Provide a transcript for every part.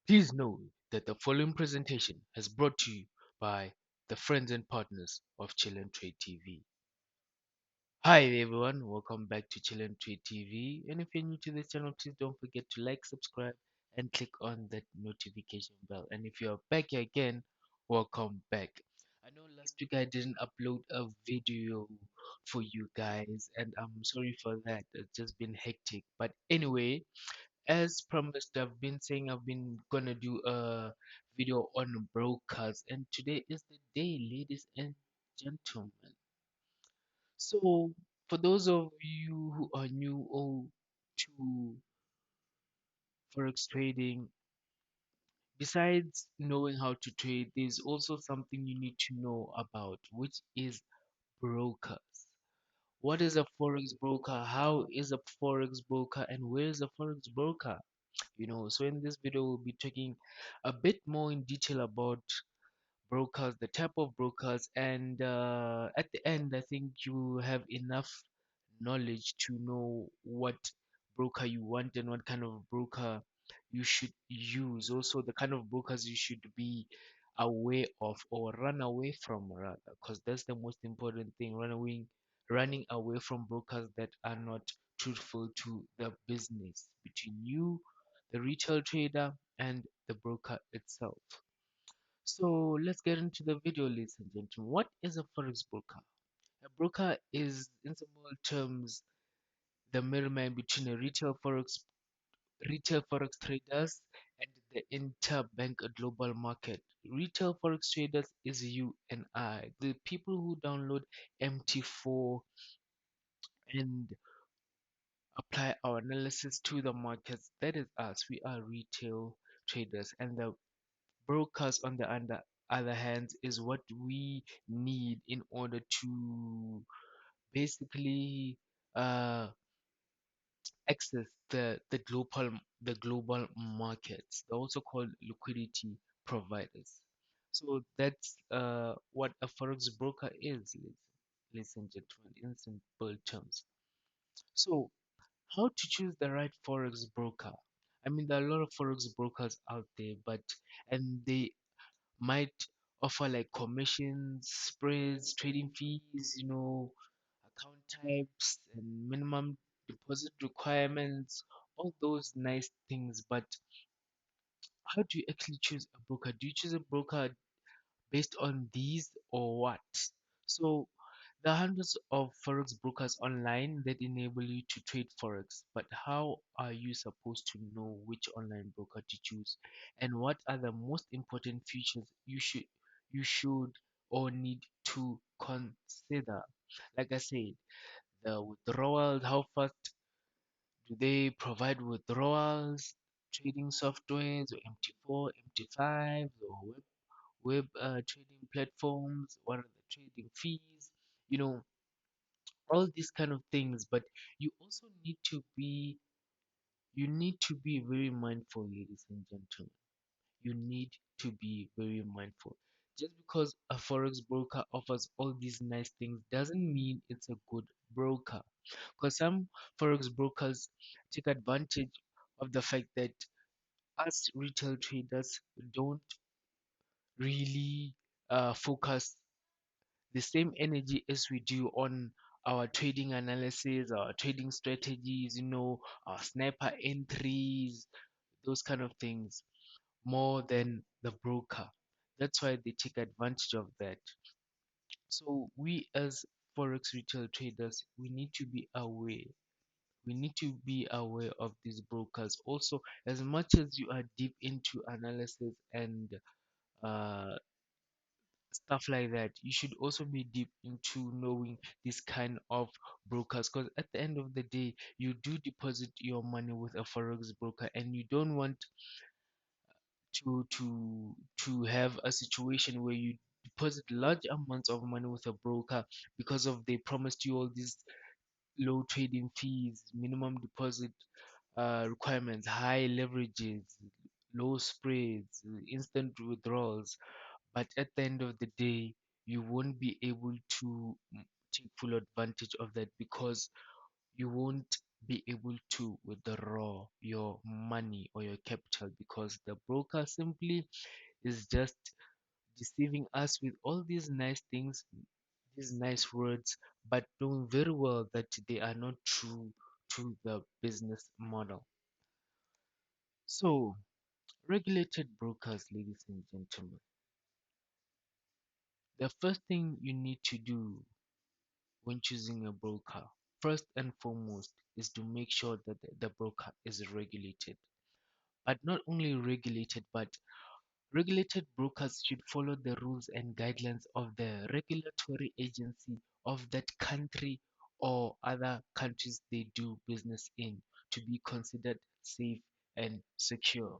Please know that the following presentation is brought to you by the friends and partners of Chill and Trade TV. Hi everyone, welcome back to Chill and Trade TV. And if you're new to this channel, please don't forget to like, subscribe, and click on that notification bell. And if you're back here again, welcome back. I know last week I didn't upload a video for you guys, and I'm sorry for that. It's just been hectic. But anyway, as promised, I've been saying I've been gonna do a video on brokers, and today is the day, ladies and gentlemen. So, for those of you who are new or to forex trading, besides knowing how to trade, there's also something you need to know about, which is brokers. What is a forex broker? How is a forex broker? And where is a forex broker? So in this video we'll be talking a bit more in detail about brokers, the type of brokers, and at the end I think you have enough knowledge to know what broker you want and what kind of broker you should use, also the kind of brokers you should be aware of or run away from, rather, because that's the most important thing. Running away from brokers that are not truthful to the business between you, the retail trader, and the broker itself. So let's get into the video, ladies and gentlemen. What is a forex broker? A broker is, in simple terms, the middleman between a retail forex traders and the interbank global market. Retail forex traders is you and I, the people who download MT4 and apply our analysis to the markets. That is us. We are retail traders, and the brokers, on the other hand, is what we need in order to basically uh, access the global markets. They're also called liquidity providers. So that's what a forex broker is, ladies and gentlemen, in simple terms. So how to choose the right forex broker? I mean, there are a lot of forex brokers out there, and they might offer like commissions, spreads, trading fees, account types and minimum deposit requirements, all those nice things. But how do you actually choose a broker? Do you choose a broker based on these or what? So there are hundreds of forex brokers online that enable you to trade forex, but how are you supposed to know which online broker to choose? And what are the most important features you should or need to consider? Like I said, the withdrawals, how fast do they provide withdrawals, trading softwares, or MT4, MT5, or web trading platforms? What are the trading fees? You know, all these kind of things. But you also need to be very mindful, ladies and gentlemen. You need to be very mindful. Just because a forex broker offers all these nice things doesn't mean it's a good broker. Because some forex brokers take advantage of the fact that us retail traders don't really focus the same energy as we do on our trading analysis, our trading strategies, our sniper entries, those kind of things, more than the broker. That's why they take advantage of that. So we as forex retail traders, we need to be aware. We need to be aware of these brokers. Also, as much as you are deep into analysis and uh, stuff like that, you should also be deep into knowing this kind of brokers, because at the end of the day you do deposit your money with a forex broker, and you don't want to have a situation where you deposit large amounts of money with a broker because of they promised you all these low trading fees, minimum deposit requirements, high leverages, low spreads, instant withdrawals. But at the end of the day, you won't be able to take full advantage of that because you won't be able to withdraw your money or your capital, because the broker simply is just deceiving us with all these nice things, these nice words, but knowing very well that they are not true to the business model. So, regulated brokers, ladies and gentlemen, the first thing you need to do when choosing a broker, first and foremost, is to make sure that the broker is regulated. But not only regulated, but regulated brokers should follow the rules and guidelines of the regulatory agency of that country or other countries they do business in to be considered safe and secure.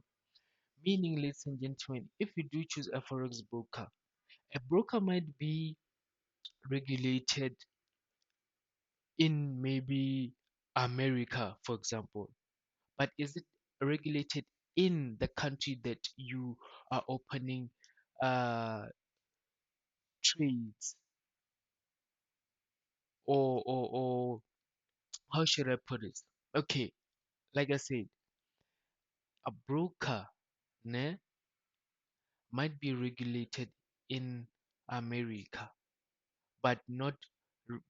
Meaning, ladies and gentlemen, if you do choose a broker might be regulated in maybe America, for example, but is it regulated in the country that you are opening uh, trades, or how should I put it? Okay, like I said, a broker ne, might be regulated in America, but not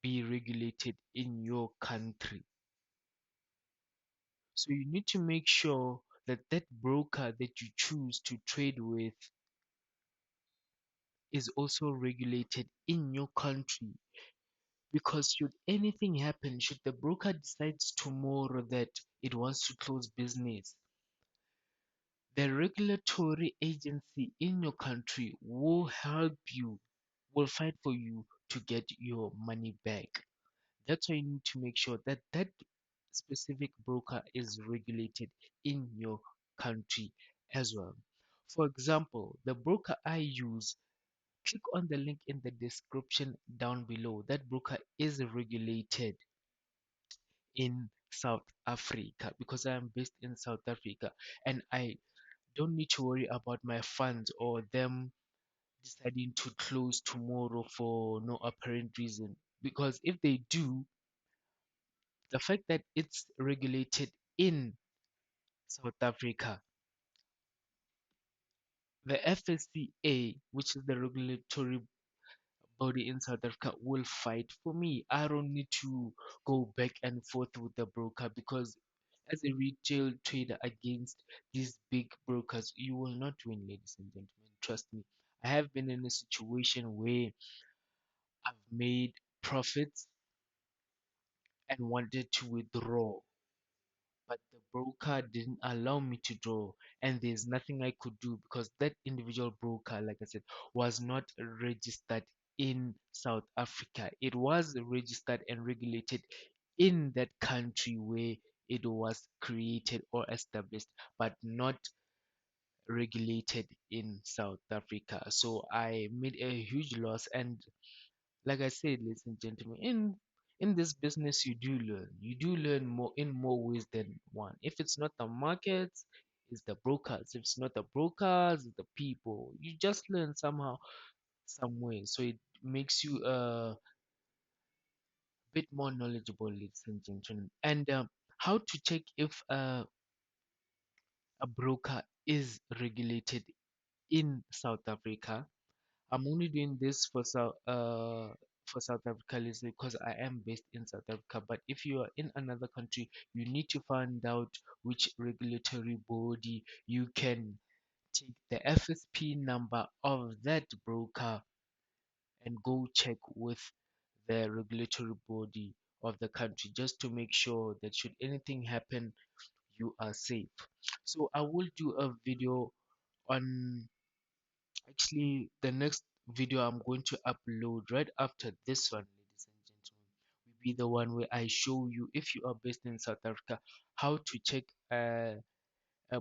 be regulated in your country. So you need to make sure that that broker that you choose to trade with is also regulated in your country. Because should anything happen, should the broker decides tomorrow that it wants to close business, the regulatory agency in your country will help you, will fight for you to get your money back. That's why you need to make sure that that specific broker is regulated in your country as well. For example, the broker I use, click on the link in the description down below. That broker is regulated in South Africa because I am based in South Africa, and I don't need to worry about my funds or them deciding to close tomorrow for no apparent reason. Because if they do, the fact that it's regulated in South Africa, the FSCA, which is the regulatory body in South Africa, will fight for me. I don't need to go back and forth with the broker, because as a retail trader against these big brokers, you will not win, ladies and gentlemen. Trust me. I have been in a situation where I've made profits and wanted to withdraw, but the broker didn't allow me to draw, and there's nothing I could do because that individual broker, like I said, was not registered in South Africa. It was registered and regulated in that country where it was created or established, but not regulated in South Africa. So I made a huge loss. And like I said, ladies and gentlemen, in this business you do learn. You do learn more in more ways than one. If it's not the markets, it's the brokers. If it's not the brokers, it's the people. You just learn somehow, some way. So it makes you a bit more knowledgeable, ladies and gentlemen. And how to check if a broker is regulated in South Africa. I'm only doing this for South Africa listen, because I am based in South Africa. But if you are in another country, you need to find out which regulatory body you can take the FSP number of that broker and go check with the regulatory body of the country, just to make sure that should anything happen, you are safe. So I will do a video on, actually, the next video I'm going to upload right after this one, ladies and gentlemen, will be the one where I show you, if you are based in South Africa, how to check a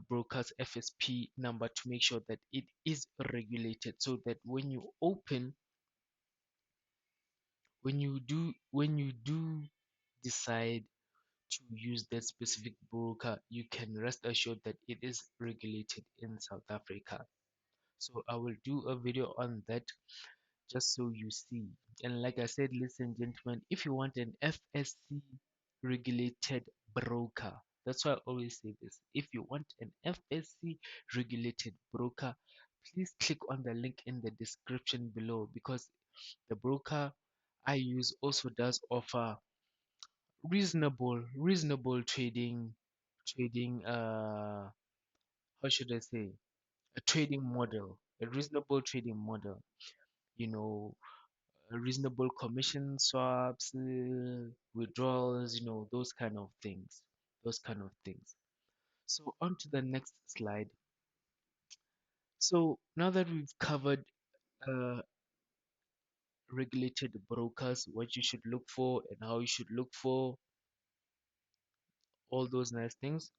broker's FSP number to make sure that it is regulated, so that when you open, when you do decide to use that specific broker, you can rest assured that it is regulated in South Africa. So I will do a video on that, just so you see. And like I said, ladies and gentlemen, if you want an FSC regulated broker. That's why I always say this. If you want an FSC regulated broker, please click on the link in the description below, because the broker I use also does offer reasonable trading, how should I say, a trading model, a reasonable trading model, you know, a reasonable commission swaps, withdrawals, those kind of things. Those kind of things. So on to the next slide. So now that we've covered uh, regulated brokers, what you should look for and how you should look for all those nice things,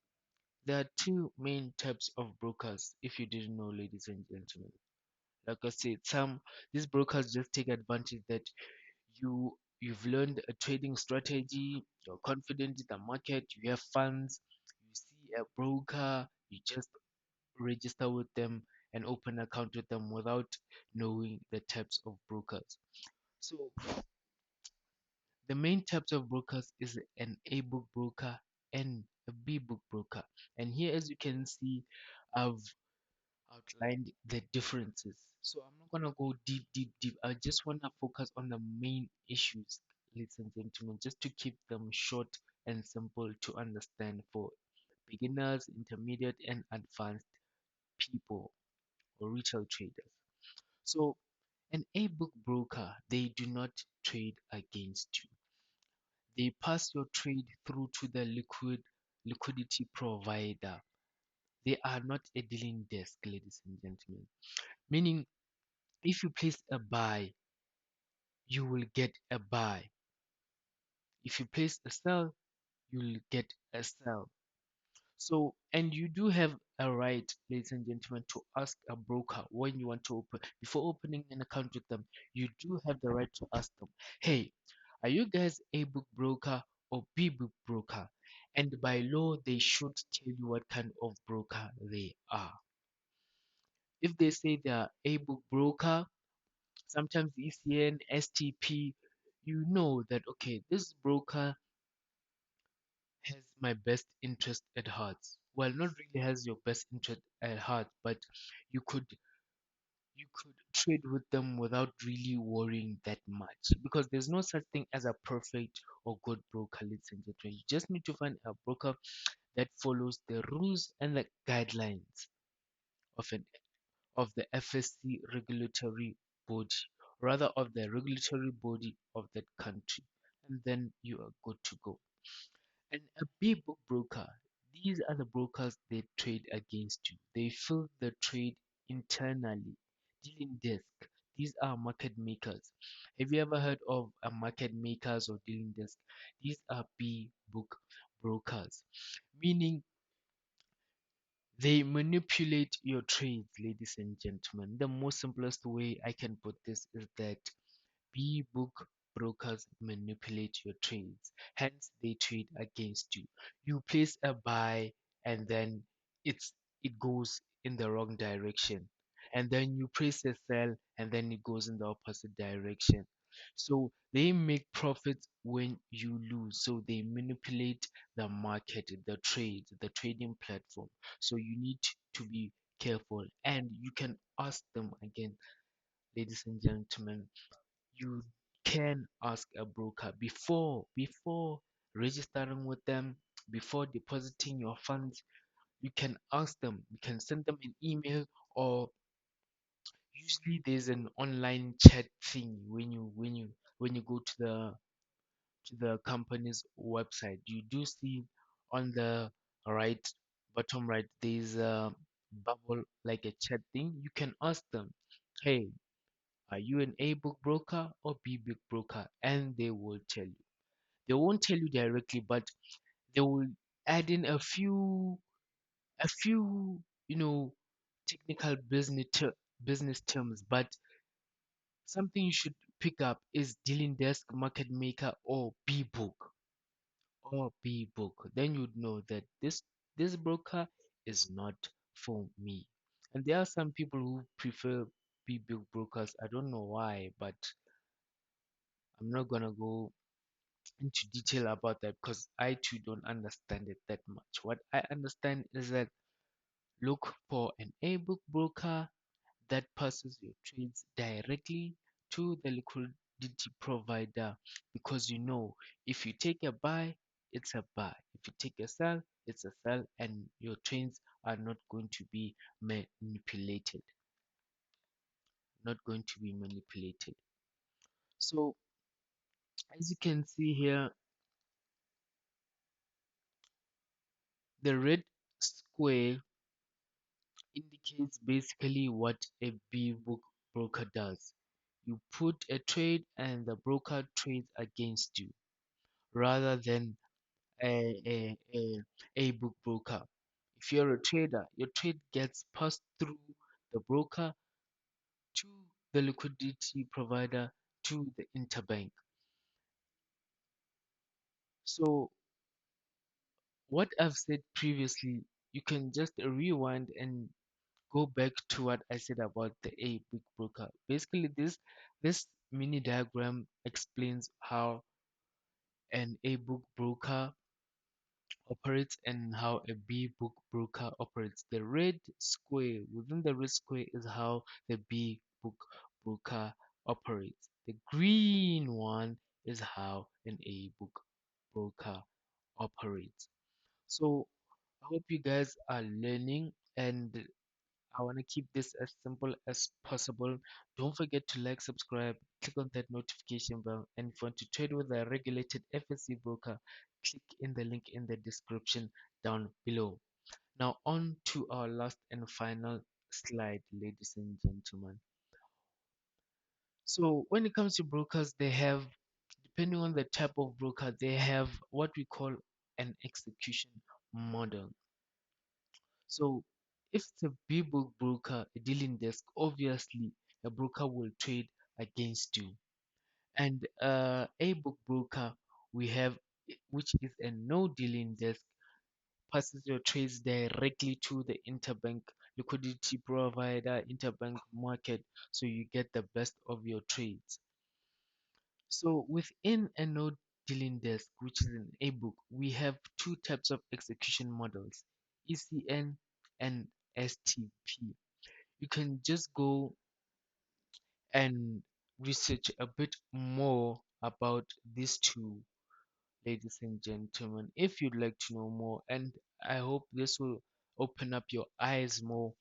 there are two main types of brokers, if you didn't know, ladies and gentlemen. Like I said, some these brokers just take advantage that you've learned a trading strategy, you're confident in the market, you have funds, you see a broker, you just register with them and open account with them without knowing the types of brokers. So the main types of brokers is an A book broker and a B book broker. And here, as you can see, I've outlined the differences. So I'm not gonna go deep. I just wanna focus on the main issues, ladies and gentlemen, just to keep them short and simple to understand for beginners, intermediate, and advanced people or retail traders. So an A-book broker, they do not trade against you. They pass your trade through to the liquidity provider. They are not a dealing desk, ladies and gentlemen. Meaning, if you place a buy, you will get a buy. If you place a sell, you'll get a sell. So, and you do have a right, ladies and gentlemen, to ask a broker when you want to open, before opening an account with them, you do have the right to ask them, hey, are you guys A book broker or B book broker? And by law, they should tell you what kind of broker they are. If they say they are A book broker, sometimes ECN, STP, you know that, okay, this broker has my best interest at heart. Well, not really has your best interest at heart, but you could you could trade with them without really worrying that much, because there's no such thing as a perfect or good broker, ladies and gentlemen. You just need to find a broker that follows the rules and the guidelines of an of the FSC regulatory body, rather of the regulatory body of that country, and then you are good to go. And a B book broker, these are the brokers they trade against you. They fill the trade internally. Dealing desk, these are market makers. Have you ever heard of a market makers or dealing desk? These are B book brokers, meaning they manipulate your trades, ladies and gentlemen. The most simplest way I can put this is that B-book brokers manipulate your trades, hence they trade against you. You place a buy and then it goes in the wrong direction. And then you place a sell and then it goes in the opposite direction. So they make profits when you lose. So they manipulate the market, the trade, the trading platform. So you need to be careful, and you can ask them again, ladies and gentlemen, you can ask a broker before registering with them, before depositing your funds. You can ask them, you can send them an email, or usually there's an online chat thing when you go to the company's website. You do see on the right bottom right there's a bubble like a chat thing. You can ask them, hey, are you an A book broker or B book broker? And they will tell you. They won't tell you directly, but they will add in a few, technical business terms. But something you should pick up is dealing desk, market maker, or B book. Then you'd know that this broker is not for me. And there are some people who prefer B book brokers. I don't know why, but I'm not gonna go into detail about that because I too don't understand it that much. What I understand is that look for an ebook broker that passes your trades directly to the liquidity provider, because you know if you take a buy, it's a buy. If you take a sell, it's a sell, and your trades are not going to be manipulated. Not going to be manipulated. So as you can see here, the red square indicates basically what a B book broker does. You put a trade and the broker trades against you rather than a book broker. If you're a trader, your trade gets passed through the broker to the liquidity provider to the interbank. So what I've said previously, you can just rewind and go back to what I said about the A book broker. Basically, this mini diagram explains how an A book broker operates and how a B book broker operates. The red square within the red square is how the B book broker operates. The green one is how an A book broker operates. So I hope you guys are learning, and I want to keep this as simple as possible. Don't forget to like, subscribe, click on that notification bell, and if you want to trade with a regulated FSC broker, click in the link in the description down below. Now, on to our last and final slide, ladies and gentlemen. So, when it comes to brokers, they have, depending on the type of broker, they have what we call an execution model. So if it's a B-book broker, a dealing desk, obviously a broker will trade against you. And A-book broker, we have, which is a no dealing desk, passes your trades directly to the interbank liquidity provider, interbank market, so you get the best of your trades. So within a no dealing desk, which is an A-book, we have two types of execution models, ECN and STP. You can just go and research a bit more about these two, ladies and gentlemen, if you'd like to know more. And I hope this will open up your eyes more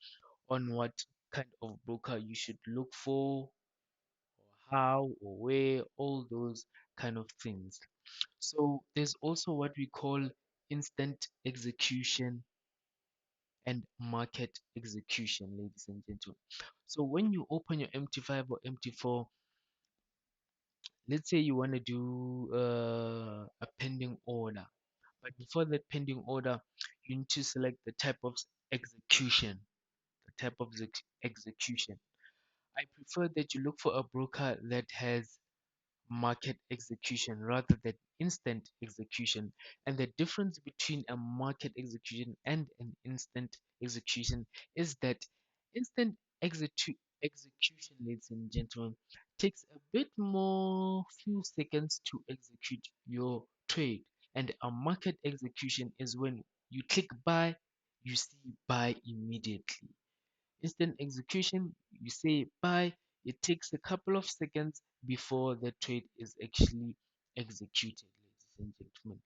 on what kind of broker you should look for, or how, or where, all those kind of things. So there's also what we call instant execution and market execution, ladies and gentlemen. So when you open your MT5 or MT4, let's say you want to do a pending order, but before that pending order, you need to select the type of execution, the type of execution. I prefer that you look for a broker that has market execution rather than instant execution. And the difference between a market execution and an instant execution is that instant execution, ladies and gentlemen, takes a bit more few seconds to execute your trade. And a market execution is when you click buy, you see buy immediately. Instant execution, you say buy, it takes a couple of seconds before the trade is actually executed, ladies and gentlemen.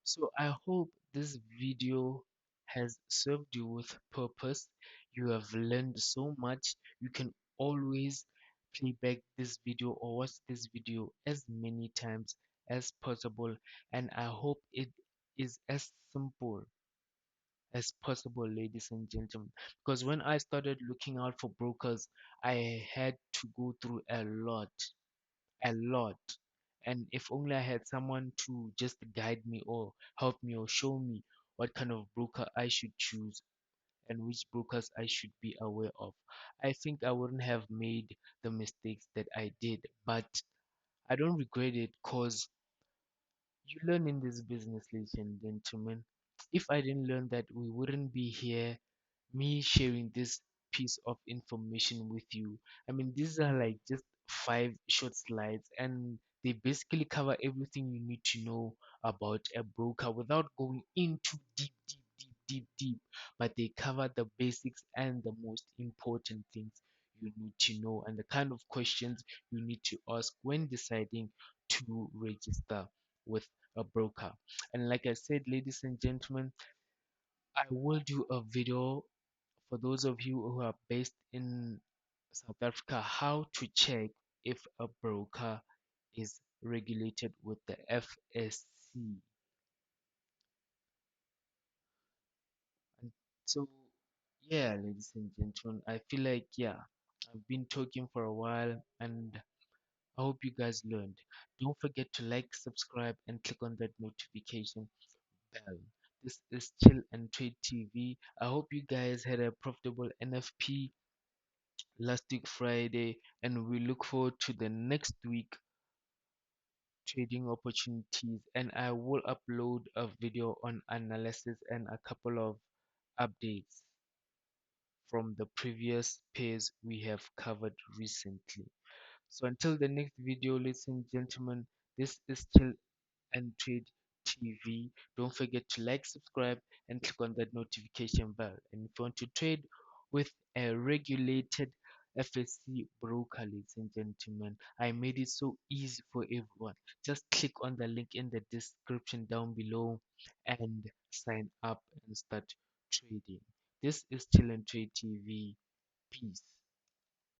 So I hope this video has served you with purpose. You have learned so much. You can always play back this video or watch this video as many times as possible. And I hope it is as simple as possible, ladies and gentlemen. Because when I started looking out for brokers, I had to go through a lot. And if only I had someone to just guide me or help me or show me what kind of broker I should choose and which brokers I should be aware of, I think I wouldn't have made the mistakes that I did. But I don't regret it because you learn in this business, ladies and gentlemen. If I didn't learn that, we wouldn't be here, me sharing this piece of information with you. I mean, these are like just five short slides, and They basically cover everything you need to know about a broker without going into deep. But they cover the basics and the most important things you need to know and the kind of questions you need to ask when deciding to register with a broker. And like I said, ladies and gentlemen, I will do a video for those of you who are based in South Africa, how to check if a broker is regulated with the FSC. And so, yeah, ladies and gentlemen, I feel like, yeah, I've been talking for a while and I hope you guys learned. Don't forget to like, subscribe, and click on that notification bell. This is Chill and Trade TV. I hope you guys had a profitable NFP last week Friday, and we look forward to the next week trading opportunities. And I will upload a video on analysis and a couple of updates from the previous pairs we have covered recently. So until the next video, ladies and gentlemen, this is still and Trade TV. Don't forget to like, subscribe, and click on that notification bell. And if you want to trade with a regulated FSC broker, ladies and gentlemen, I made it so easy for everyone. Just click on the link in the description down below and sign up and start trading. This is Chill and Trade TV. Peace.